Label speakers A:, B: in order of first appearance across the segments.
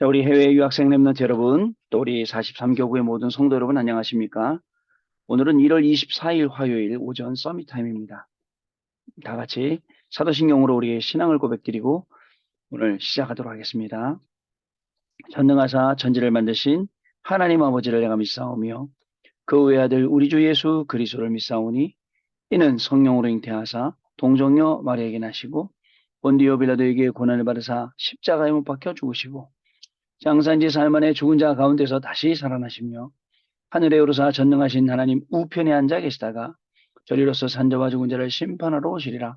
A: 자, 우리 해외 유학생 랩런트 여러분, 또 우리 43교구의 모든 성도 여러분 안녕하십니까? 오늘은 1월 24일 화요일 오전 서밋 타임입니다. 다 같이 사도신경으로 우리의 신앙을 고백드리고 오늘 시작하도록 하겠습니다. 전능하사 천지를 만드신 하나님 아버지를 내가 믿사오며 그 외아들 우리 주 예수 그리스도를 믿사오니 이는 성령으로 잉태하사 동정녀 마리아에게 나시고 본디오 빌라도에게 고난을 받으사 십자가에 못 박혀 죽으시고 장사인지 살만에 죽은 자 가운데서 다시 살아나시며 하늘에 오르사 전능하신 하나님 우편에 앉아 계시다가 저리로서 산자와 죽은 자를 심판하러 오시리라.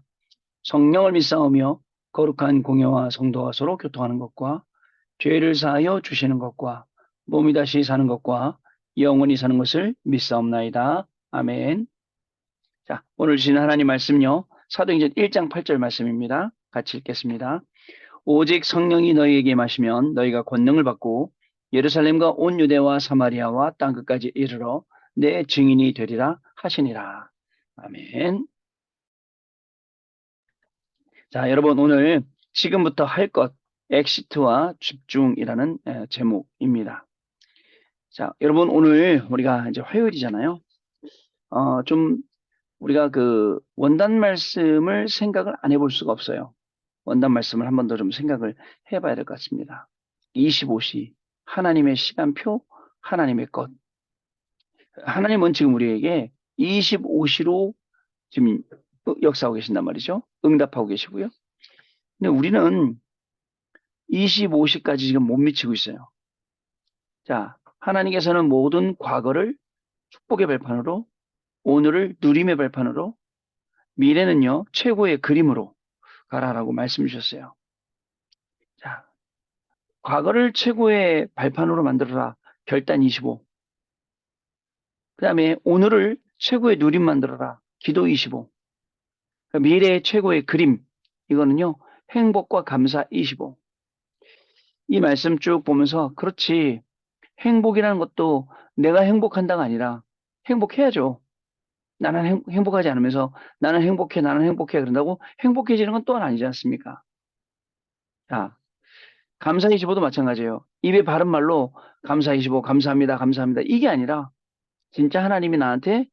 A: 성령을 믿사오며 거룩한 공예와 성도와 서로 교통하는 것과 죄를 사하여 주시는 것과 몸이 다시 사는 것과 영원히 사는 것을 믿사옵나이다. 아멘. 자, 오늘 주신 하나님 말씀요. 사도행전 1장 8절 말씀입니다. 같이 읽겠습니다. 오직 성령이 너희에게 임하시면 너희가 권능을 받고 예루살렘과 온 유대와 사마리아와 땅끝까지 이르러 내 증인이 되리라 하시니라. 아멘. 자, 여러분 오늘 지금부터 할 것, 엑시트와 집중이라는 제목입니다. 자, 여러분 오늘 우리가 이제 화요일이잖아요. 좀 우리가 그 원단 말씀을 생각을 안 해볼 수가 없어요. 원단 말씀을 한 번 더 좀 생각을 해봐야 될 것 같습니다. 25시, 하나님의 시간표, 하나님의 것. 하나님은 지금 우리에게 25시로 지금 역사하고 계신단 말이죠. 응답하고 계시고요. 근데 우리는 25시까지 지금 못 미치고 있어요. 자, 하나님께서는 모든 과거를 축복의 발판으로, 오늘을 누림의 발판으로, 미래는요, 최고의 그림으로 가라라고 말씀 주셨어요. 자, 과거를 최고의 발판으로 만들어라. 결단 25. 그 다음에 오늘을 최고의 누림 만들어라. 기도 25. 그러니까 미래의 최고의 그림. 이거는요. 행복과 감사 25. 이 말씀 쭉 보면서 그렇지. 행복이라는 것도 내가 행복한다가 아니라 행복해야죠. 나는 행복하지 않으면서 나는 행복해, 나는 행복해 그런다고 행복해지는 건 또한 아니지 않습니까? 자, 감사 25도 마찬가지예요. 입에 바른 말로 감사 25, 감사합니다, 감사합니다. 이게 아니라 진짜 하나님이 나한테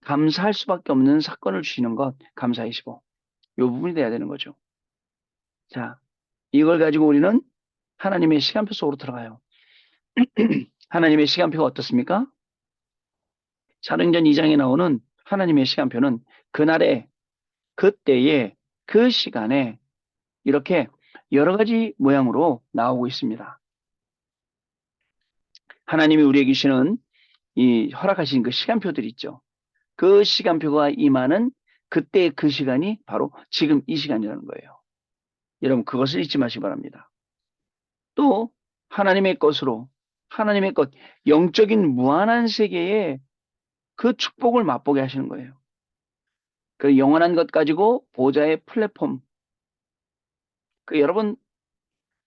A: 감사할 수밖에 없는 사건을 주시는 것, 감사 25. 이 부분이 돼야 되는 거죠. 자, 이걸 가지고 우리는 하나님의 시간표 속으로 들어가요. 하나님의 시간표가 어떻습니까? 사도행전 2장에 나오는 하나님의 시간표는 그날에, 그때에, 그 시간에 이렇게 여러 가지 모양으로 나오고 있습니다. 하나님이 우리에게 주시는 이 허락하신 그 시간표들이 있죠. 그 시간표가 임하는 그때의 그 시간이 바로 지금 이 시간이라는 거예요. 여러분 그것을 잊지 마시기 바랍니다. 또 하나님의 것으로 하나님의 것 영적인 무한한 세계에 그 축복을 맛보게 하시는 거예요. 그 영원한 것 가지고 보좌의 플랫폼. 그 여러분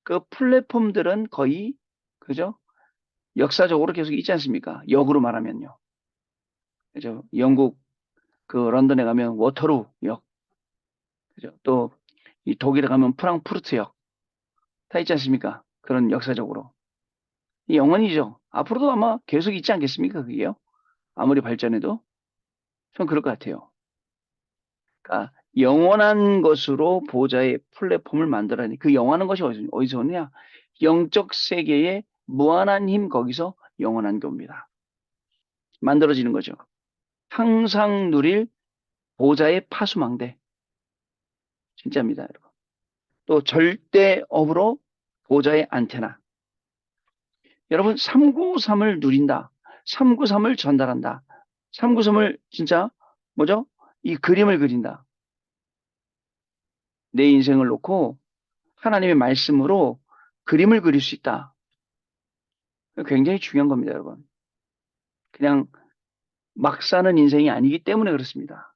A: 그 플랫폼들은 거의 그죠? 역사적으로 계속 있지 않습니까? 역으로 말하면요. 그죠? 영국 그 런던에 가면 워터루 역. 그죠? 또 이 독일에 가면 프랑크푸르트 역. 다 있지 않습니까? 그런 역사적으로. 영원이죠. 앞으로도 아마 계속 있지 않겠습니까? 그게요. 아무리 발전해도. 전 그럴 것 같아요. 그러니까 영원한 것으로 보좌의 플랫폼을 만들어내니 그 영원한 것이 어디서 오느냐? 영적 세계의 무한한 힘 거기서 영원한 겁니다. 만들어지는 거죠. 항상 누릴 보좌의 파수망대. 진짜입니다, 여러분. 또 절대업으로 보좌의 안테나. 여러분 393을 누린다. 393을 전달한다. 393을 진짜 뭐죠? 이 그림을 그린다. 내 인생을 놓고 하나님의 말씀으로 그림을 그릴 수 있다. 굉장히 중요한 겁니다, 여러분. 그냥 막 사는 인생이 아니기 때문에 그렇습니다.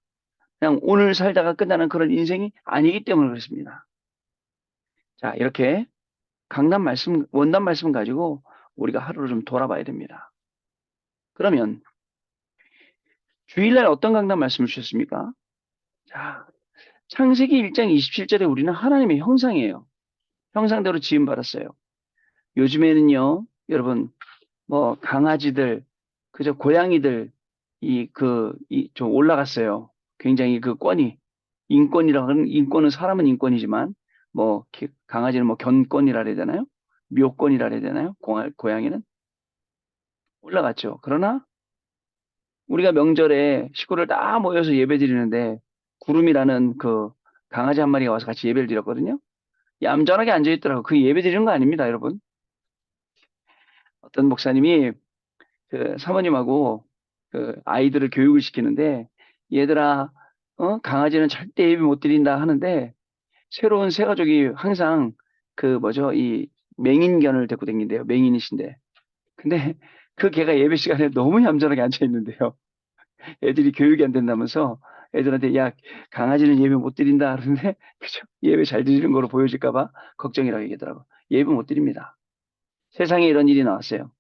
A: 그냥 오늘 살다가 끝나는 그런 인생이 아니기 때문에 그렇습니다. 자, 이렇게 강단 말씀, 원단 말씀 가지고 우리가 하루를 좀 돌아봐야 됩니다. 그러면 주일날 어떤 강단 말씀을 주셨습니까? 자, 창세기 1장 27절에 우리는 하나님의 형상이에요. 형상대로 지음받았어요. 요즘에는요, 여러분, 뭐, 강아지들, 그저 고양이들, 좀 올라갔어요. 굉장히 그 인권이라 하는, 인권은 사람은 인권이지만, 뭐, 강아지는 뭐 견권이라 해야 되나요? 묘권이라 해야 되나요? 고양이는 올라갔죠. 그러나 우리가 명절에 식구를 다 모여서 예배 드리는데, 구름이라는 그 강아지 한 마리가 와서 같이 예배를 드렸거든요. 얌전하게 앉아있더라고. 그 예배 드리는 거 아닙니다, 여러분. 어떤 목사님이 그 사모님하고 그 아이들을 교육을 시키는데, 얘들아, 강아지는 절대 예배 못 드린다 하는데, 새로운 새 가족이 항상 그 뭐죠, 이 맹인견을 데리고 다닌대요. 맹인이신데. 근데 그 개가 예배 시간에 너무 얌전하게 앉아 있는데요. 애들이 교육이 안 된다면서 애들한테 야, 강아지는 예배 못 드린다 하는데 그죠? 예배 잘 드리는 거로 보여질까 봐 걱정이라고 얘기하더라고. 예배 못 드립니다. 세상에 이런 일이 나왔어요.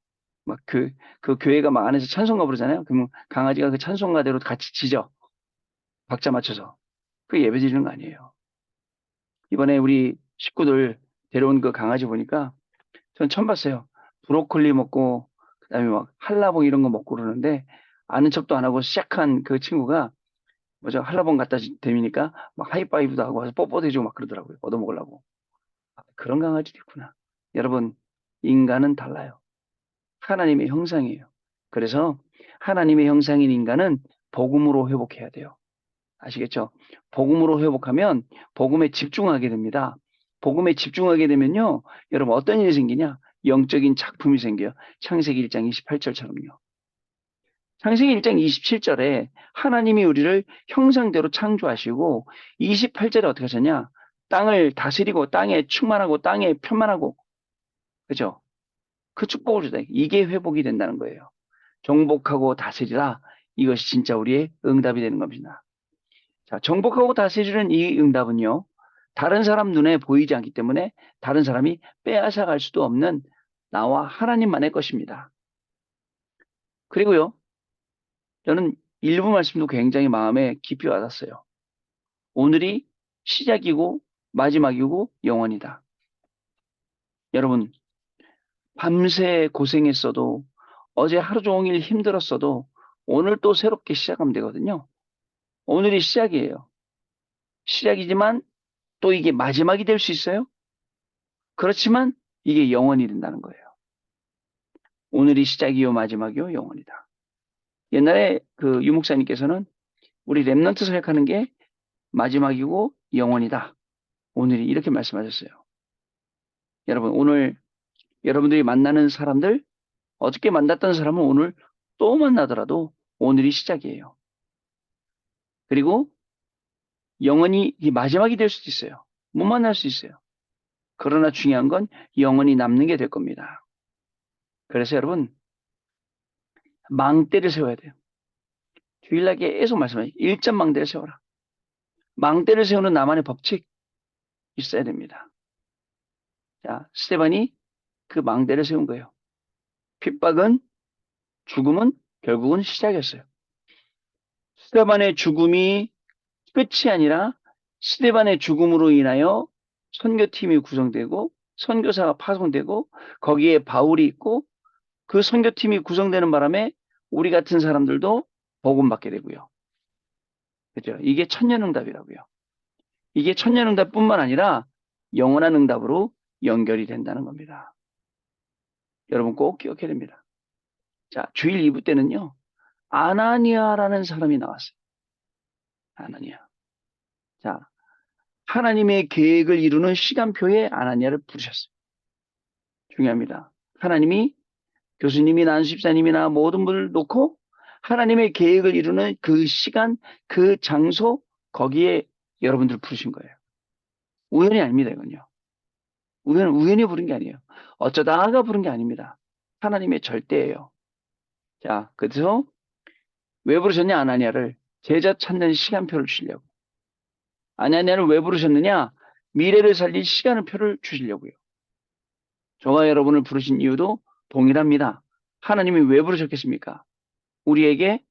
A: 막 그 교회가 막 안에서 찬송가 부르잖아요. 그러면 강아지가 그 찬송가대로 같이 짖어. 박자 맞춰서. 그 예배 드리는 거 아니에요. 이번에 우리 식구들 데려온 그 강아지 보니까 전 처음 봤어요. 브로콜리 먹고 그다음에 막 한라봉 이런 거 먹고 그러는데 아는 척도 안 하고 시작한 그 친구가 뭐죠, 한라봉 갖다 대미니까 막 하이파이브도 하고 와서 뽀뽀도 해주고 막 그러더라고요. 얻어먹으려고. 아, 그런 강아지도 있구나. 여러분, 인간은 달라요. 하나님의 형상이에요. 그래서 하나님의 형상인 인간은 복음으로 회복해야 돼요. 아시겠죠? 복음으로 회복하면 복음에 집중하게 됩니다. 복음에 집중하게 되면요, 여러분 어떤 일이 생기냐? 영적인 작품이 생겨요. 창세기 1장 28절처럼요. 창세기 1장 27절에 하나님이 우리를 형상대로 창조하시고 28절에 어떻게 하셨냐? 땅을 다스리고 땅에 충만하고 땅에 편만하고, 그죠? 그 축복을 주다. 이게 회복이 된다는 거예요. 정복하고 다스리라. 이것이 진짜 우리의 응답이 되는 겁니다. 자, 정복하고 다스리는 이 응답은요, 다른 사람 눈에 보이지 않기 때문에 다른 사람이 빼앗아갈 수도 없는 나와 하나님만의 것입니다. 그리고요, 저는 일부 말씀도 굉장히 마음에 깊이 와닿았어요. 오늘이 시작이고 마지막이고 영원이다. 여러분, 밤새 고생했어도 어제 하루 종일 힘들었어도 오늘 또 새롭게 시작하면 되거든요. 오늘이 시작이에요. 시작이지만 또 이게 마지막이 될 수 있어요. 그렇지만 이게 영원이 된다는 거예요. 오늘이 시작이요 마지막이요 영원이다. 옛날에 그 유목사님께서는 우리 랩런트 사역하는 게 마지막이고 영원이다. 오늘이 이렇게 말씀하셨어요. 여러분, 오늘 여러분들이 만나는 사람들, 어저께 만났던 사람은 오늘 또 만나더라도 오늘이 시작이에요. 그리고 영원히 이 마지막이 될 수도 있어요. 못 만날 수 있어요. 그러나 중요한 건 영원히 남는 게 될 겁니다. 그래서 여러분, 망대를 세워야 돼요. 주일날 계속 말씀하세요. 일점 망대를 세워라. 망대를 세우는 나만의 법칙 있어야 됩니다. 자, 스테반이 그 망대를 세운 거예요. 핍박은, 죽음은 결국은 시작이었어요. 스테반의 죽음이 끝이 아니라 스테반의 죽음으로 인하여 선교팀이 구성되고 선교사가 파송되고 거기에 바울이 있고 그 선교팀이 구성되는 바람에 우리 같은 사람들도 복음받게 되고요. 그죠? 이게 천년응답이라고요. 이게 천년응답뿐만 아니라 영원한 응답으로 연결이 된다는 겁니다. 여러분 꼭 기억해야 됩니다. 자, 주일 2부 때는요, 아나니아라는 사람이 나왔어요. 아나니아. 자, 하나님의 계획을 이루는 시간표에 아나니아를 부르셨어요. 중요합니다. 하나님이 교수님이나 안수집사님이나 모든 분을 놓고 하나님의 계획을 이루는 그 시간, 그 장소, 거기에 여러분들 부르신 거예요. 우연이 아닙니다, 이건요. 우연히 부른 게 아니에요. 어쩌다가 부른 게 아닙니다. 하나님의 절대예요. 자, 그래서 왜 부르셨냐, 아나니아를? 제자 찾는 시간표를 주시려고. 아나니아를 왜 부르셨느냐? 미래를 살릴 시간표를 주시려고요. 저와 여러분을 부르신 이유도 동일합니다. 하나님이 왜 부르셨겠습니까? 우리에게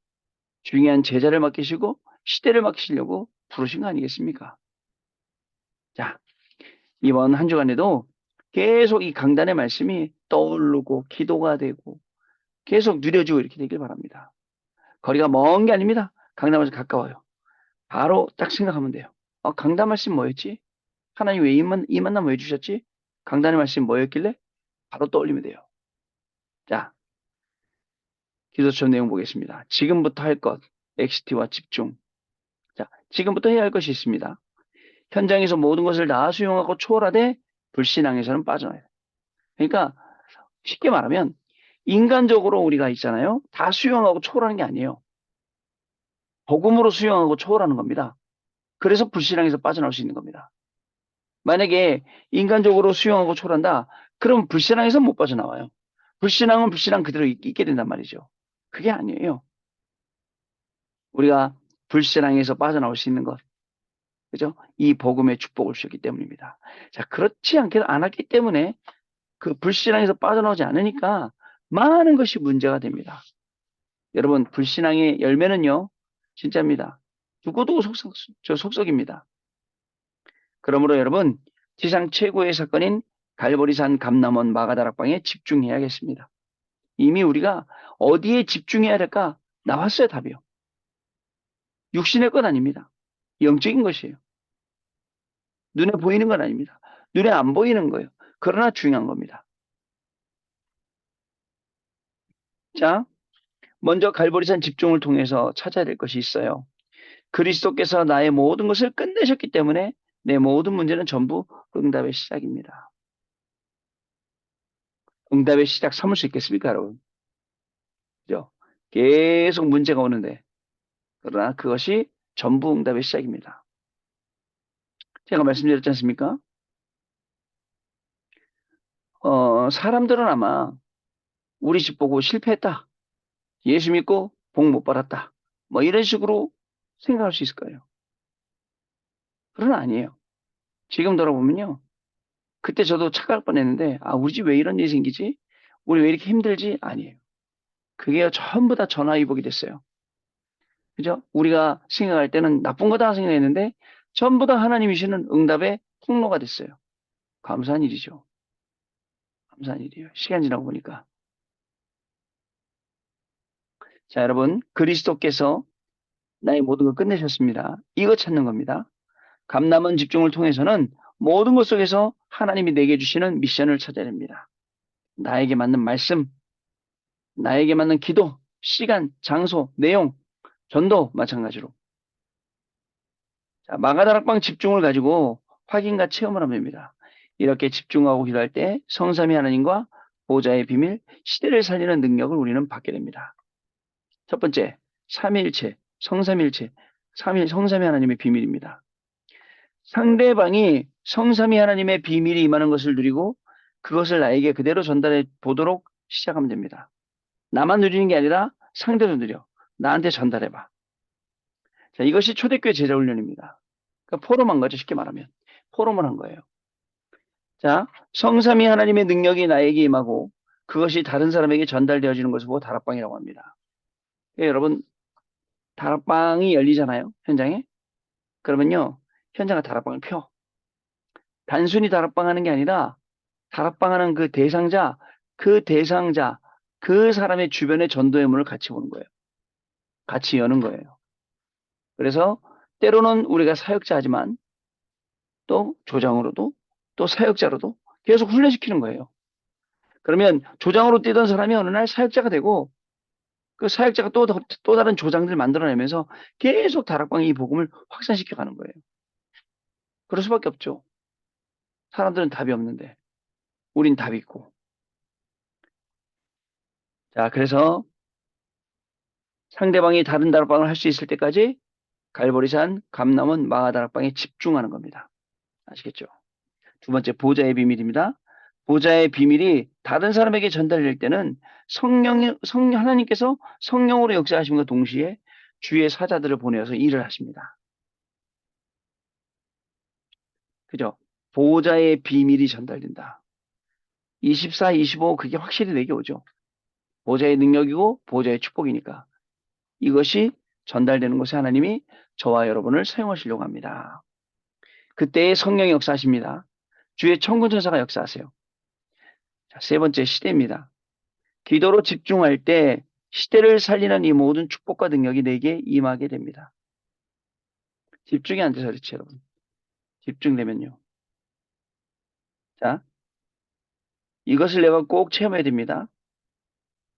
A: 중요한 제자를 맡기시고 시대를 맡기시려고 부르신 거 아니겠습니까? 자, 이번 한 주간에도 계속 이 강단의 말씀이 떠오르고 기도가 되고 계속 누려지고 이렇게 되길 바랍니다. 거리가 먼 게 아닙니다. 강단 말씀 가까워요. 바로 딱 생각하면 돼요. 강단 말씀 뭐였지? 하나님 왜 이 만남 왜 주셨지? 강단의 말씀 뭐였길래? 바로 떠올리면 돼요. 자, 기도처 내용 보겠습니다. 지금부터 할 것, 엑시티와 집중. 자, 지금부터 해야 할 것이 있습니다. 현장에서 모든 것을 다 수용하고 초월하되 불신앙에서는 빠져나요. 그러니까 쉽게 말하면 인간적으로 우리가 있잖아요. 다 수용하고 초월하는 게 아니에요. 복음으로 수용하고 초월하는 겁니다. 그래서 불신앙에서 빠져나올 수 있는 겁니다. 만약에 인간적으로 수용하고 초월한다, 그럼 불신앙에서 못 빠져나와요. 불신앙은 불신앙 그대로 있게 된단 말이죠. 그게 아니에요. 우리가 불신앙에서 빠져나올 수 있는 것, 그죠? 이 복음의 축복을 주셨기 때문입니다. 자, 그렇지 않았기 때문에 그 불신앙에서 빠져나오지 않으니까 많은 것이 문제가 됩니다. 여러분, 불신앙의 열매는요, 진짜입니다. 두고두고 속속입니다. 그러므로 여러분, 지상 최고의 사건인 갈보리산 감남원 마가다락방에 집중해야겠습니다. 이미 우리가 어디에 집중해야 될까 나왔어요, 답이요. 육신의 것 아닙니다. 영적인 것이에요. 눈에 보이는 건 아닙니다. 눈에 안 보이는 거예요. 그러나 중요한 겁니다. 자, 먼저 갈보리산 집중을 통해서 찾아야 될 것이 있어요. 그리스도께서 나의 모든 것을 끝내셨기 때문에 내 모든 문제는 전부 응답의 시작입니다. 응답의 시작 삼을 수 있겠습니까, 여러분? 그죠? 계속 문제가 오는데, 그러나 그것이 전부 응답의 시작입니다. 제가 말씀드렸지 않습니까? 사람들은 아마 우리 집 보고 실패했다. 예수 믿고 복 못 받았다. 뭐 이런 식으로 생각할 수 있을 거예요. 그러나 아니에요. 지금 돌아보면요. 그때 저도 착각할 뻔했는데, 우리 집 왜 이런 일이 생기지? 우리 왜 이렇게 힘들지? 아니에요. 그게 전부 다 전화위복이 됐어요. 그죠? 우리가 생각할 때는 나쁜 거다 생각했는데 전부 다 하나님이 주시는 응답의 통로가 됐어요. 감사한 일이죠. 감사한 일이에요. 시간 지나고 보니까. 자, 여러분, 그리스도께서 나의 모든 걸 끝내셨습니다. 이거 찾는 겁니다. 감남원 집중을 통해서는 모든 것 속에서 하나님이 내게 주시는 미션을 찾아야 됩니다. 나에게 맞는 말씀, 나에게 맞는 기도, 시간, 장소, 내용, 전도 마찬가지로. 자, 마가다락방 집중을 가지고 확인과 체험을 하면 됩니다. 이렇게 집중하고 기도할 때 성삼위 하나님과 보좌의 비밀, 시대를 살리는 능력을 우리는 받게 됩니다. 첫 번째, 삼위일체, 성삼위일체, 성삼위 하나님의 비밀입니다. 상대방이 성삼위 하나님의 비밀이 임하는 것을 누리고 그것을 나에게 그대로 전달해 보도록 시작하면 됩니다. 나만 누리는 게 아니라 상대도 누려. 나한테 전달해봐. 자, 이것이 초대교회 제자 훈련입니다. 그러니까 포럼한 거죠. 쉽게 말하면. 포럼을 한 거예요. 자, 성삼위 하나님의 능력이 나에게 임하고 그것이 다른 사람에게 전달되어지는 것을 보고 다락방이라고 합니다. 여러분, 다락방이 열리잖아요. 현장에. 그러면요. 현장에 다락방을 펴. 단순히 다락방 하는 게 아니라 다락방 하는 그 대상자, 그 사람의 주변의 전도의 문을 같이 보는 거예요. 같이 여는 거예요. 그래서 때로는 우리가 사역자 하지만 또 조장으로도 또 사역자로도 계속 훈련시키는 거예요. 그러면 조장으로 뛰던 사람이 어느 날 사역자가 되고 그 사역자가 또 다른 조장들 만들어내면서 계속 다락방의 이 복음을 확산시켜 가는 거예요. 그럴 수밖에 없죠. 사람들은 답이 없는데 우린 답이 있고. 자, 그래서 상대방이 다른 다락방을 할 수 있을 때까지 갈보리산, 감남원, 마하다락방에 집중하는 겁니다. 아시겠죠? 두 번째, 보좌의 비밀입니다. 보좌의 비밀이 다른 사람에게 전달될 때는 하나님께서 성령으로 역사하심과 동시에 주의 사자들을 보내어서 일을 하십니다. 그죠? 보호자의 비밀이 전달된다. 24, 25 그게 확실히 내게 오죠. 보호자의 능력이고 보호자의 축복이니까. 이것이 전달되는 곳에 하나님이 저와 여러분을 사용하시려고 합니다. 그때의 성령이 역사하십니다. 주의 천군천사가 역사하세요. 자, 세 번째 시대입니다. 기도로 집중할 때 시대를 살리는 이 모든 축복과 능력이 내게 임하게 됩니다. 집중이 안 돼서 그렇지, 여러분. 집중되면요. 자, 이것을 내가 꼭 체험해야 됩니다.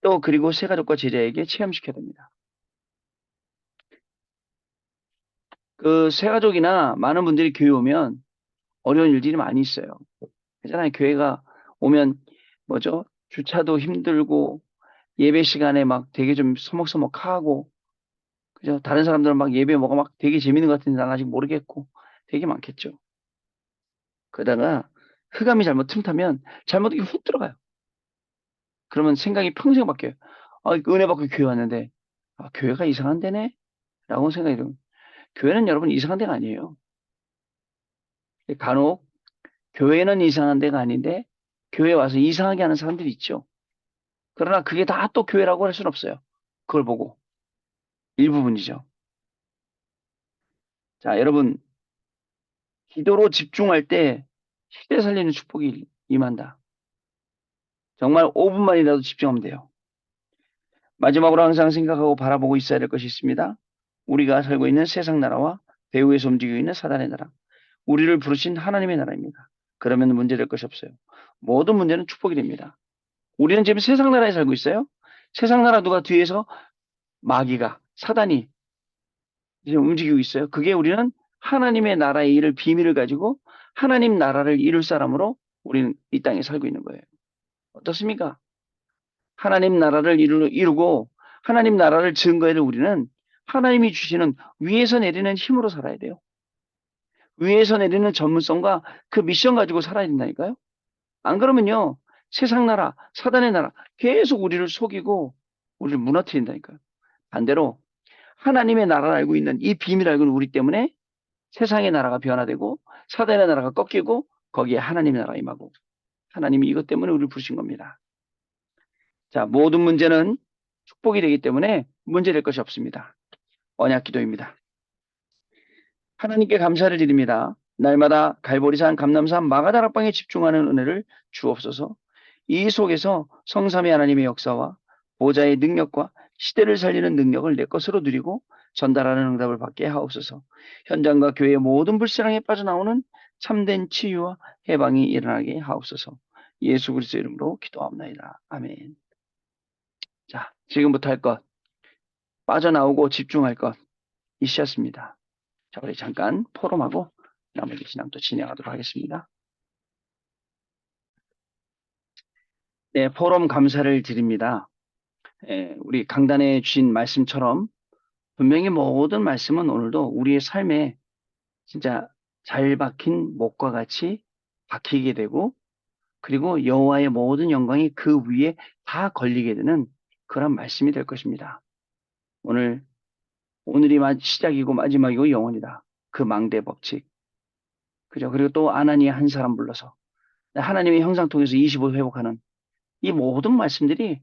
A: 또 그리고 새 가족과 제자에게 체험시켜야 됩니다. 그 새 가족이나 많은 분들이 교회 오면 어려운 일들이 많이 있어요. 그잖아요. 교회가 오면 뭐죠? 주차도 힘들고 예배 시간에 막 되게 좀 서먹서먹하고 그죠? 다른 사람들은 막 예배 뭐가 막 되게 재밌는 것 같은데 난 아직 모르겠고 되게 많겠죠. 그러다가 흑암이 잘못 틈타면 잘못 이렇게 훅 들어가요. 그러면 생각이 평생 바뀌어요. 아, 은혜 받고 교회 왔는데 아, 교회가 이상한 데네? 라고 생각이 들어요. 교회는 여러분 이상한 데가 아니에요. 간혹 교회는 이상한 데가 아닌데 교회 와서 이상하게 하는 사람들이 있죠. 그러나 그게 다 또 교회라고 할 수는 없어요. 그걸 보고 일부분이죠. 자, 여러분 기도로 집중할 때 시대 살리는 축복이 임한다. 정말 5분만이라도 집중하면 돼요. 마지막으로 항상 생각하고 바라보고 있어야 될 것이 있습니다. 우리가 살고 있는 세상 나라와 배후에서 움직이고 있는 사단의 나라. 우리를 부르신 하나님의 나라입니다. 그러면 문제될 것이 없어요. 모든 문제는 축복이 됩니다. 우리는 지금 세상 나라에 살고 있어요. 세상 나라 누가 뒤에서 마귀가 사단이 지금 움직이고 있어요. 그게 우리는 하나님의 나라의 일을 비밀을 가지고 하나님 나라를 이룰 사람으로 우리는 이 땅에 살고 있는 거예요. 어떻습니까? 하나님 나라를 이루고 하나님 나라를 증거해야 될 우리는 하나님이 주시는 위에서 내리는 힘으로 살아야 돼요. 위에서 내리는 전문성과 그 미션 가지고 살아야 된다니까요. 안 그러면요. 세상 나라, 사단의 나라 계속 우리를 속이고 우리를 무너뜨린다니까요. 반대로 하나님의 나라를 알고 있는 이 비밀을 알고 있는 우리 때문에 세상의 나라가 변화되고 사단의 나라가 꺾이고 거기에 하나님의 나라가 임하고 하나님이 이것 때문에 우리를 부르신 겁니다. 자, 모든 문제는 축복이 되기 때문에 문제될 것이 없습니다. 언약 기도입니다. 하나님께 감사를 드립니다. 날마다 갈보리산, 감남산, 마가다락방에 집중하는 은혜를 주옵소서. 이 속에서 성삼위 하나님의 역사와 보좌의 능력과 시대를 살리는 능력을 내 것으로 누리고 전달하는 응답을 받게 하옵소서. 현장과 교회의 모든 불신앙에 빠져나오는 참된 치유와 해방이 일어나게 하옵소서. 예수 그리스도 이름으로 기도합니다. 아멘. 자, 지금부터 할 것, 빠져나오고 집중할 것, 이 시였습니다. 자, 우리 잠깐 포럼하고 나머지 신앙 또 진행하도록 하겠습니다. 네, 포럼 감사를 드립니다. 우리 강단에 주신 말씀처럼 분명히 모든 말씀은 오늘도 우리의 삶에 진짜 잘 박힌 목과 같이 박히게 되고 그리고 여호와의 모든 영광이 그 위에 다 걸리게 되는 그런 말씀이 될 것입니다. 오늘이 시작이고 마지막이고 영원이다. 그 망대 법칙. 그죠? 그리고 또 아나니아 한 사람 불러서 하나님의 형상 통해서 25 회복하는 이 모든 말씀들이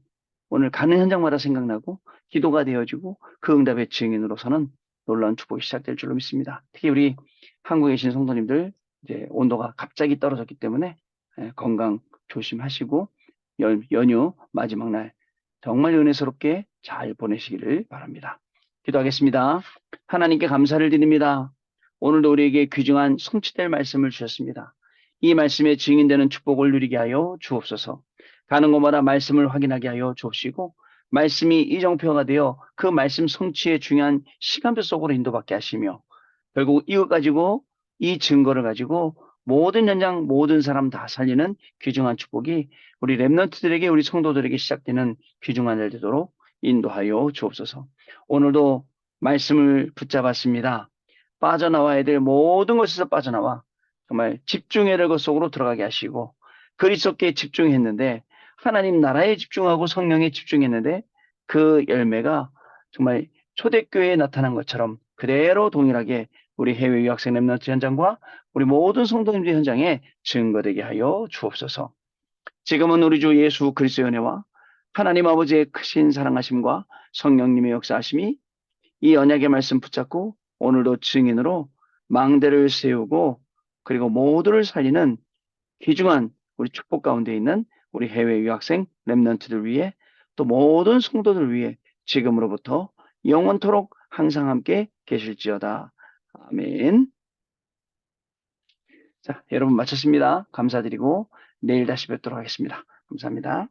A: 오늘 가는 현장마다 생각나고 기도가 되어지고 그 응답의 증인으로서는 놀라운 축복이 시작될 줄로 믿습니다. 특히 우리 한국에 계신 성도님들 이제 온도가 갑자기 떨어졌기 때문에 건강 조심하시고 연휴 마지막 날 정말 은혜스럽게 잘 보내시기를 바랍니다. 기도하겠습니다. 하나님께 감사를 드립니다. 오늘도 우리에게 귀중한 성취될 말씀을 주셨습니다. 이 말씀에 증인되는 축복을 누리게 하여 주옵소서. 가는 곳마다 말씀을 확인하게 하여 주옵시고 말씀이 이정표가 되어 그 말씀 성취의 중요한 시간표 속으로 인도받게 하시며 결국 이것 가지고 이 증거를 가지고 모든 현장 모든 사람 다 살리는 귀중한 축복이 우리 렘넌트들에게 우리 성도들에게 시작되는 귀중한 일 되도록 인도하여 주옵소서. 오늘도 말씀을 붙잡았습니다. 빠져나와야 될 모든 것에서 빠져나와 정말 집중해야 될 것 속으로 들어가게 하시고 그리스도께 집중했는데 하나님 나라에 집중하고 성령에 집중했는데 그 열매가 정말 초대교회에 나타난 것처럼 그대로 동일하게 우리 해외 유학생 렘넌트 현장과 우리 모든 성도님들 현장에 증거되게 하여 주옵소서. 지금은 우리 주 예수 그리스도의 은혜와 하나님 아버지의 크신 사랑하심과 성령님의 역사하심이 이 언약의 말씀 붙잡고 오늘도 증인으로 망대를 세우고 그리고 모두를 살리는 귀중한 우리 축복 가운데 있는 우리 해외 유학생 렘넌트들 위해 또 모든 성도들 위해 지금으로부터 영원토록 항상 함께 계실지어다. 아멘. 자, 여러분 마쳤습니다. 감사드리고 내일 다시 뵙도록 하겠습니다. 감사합니다.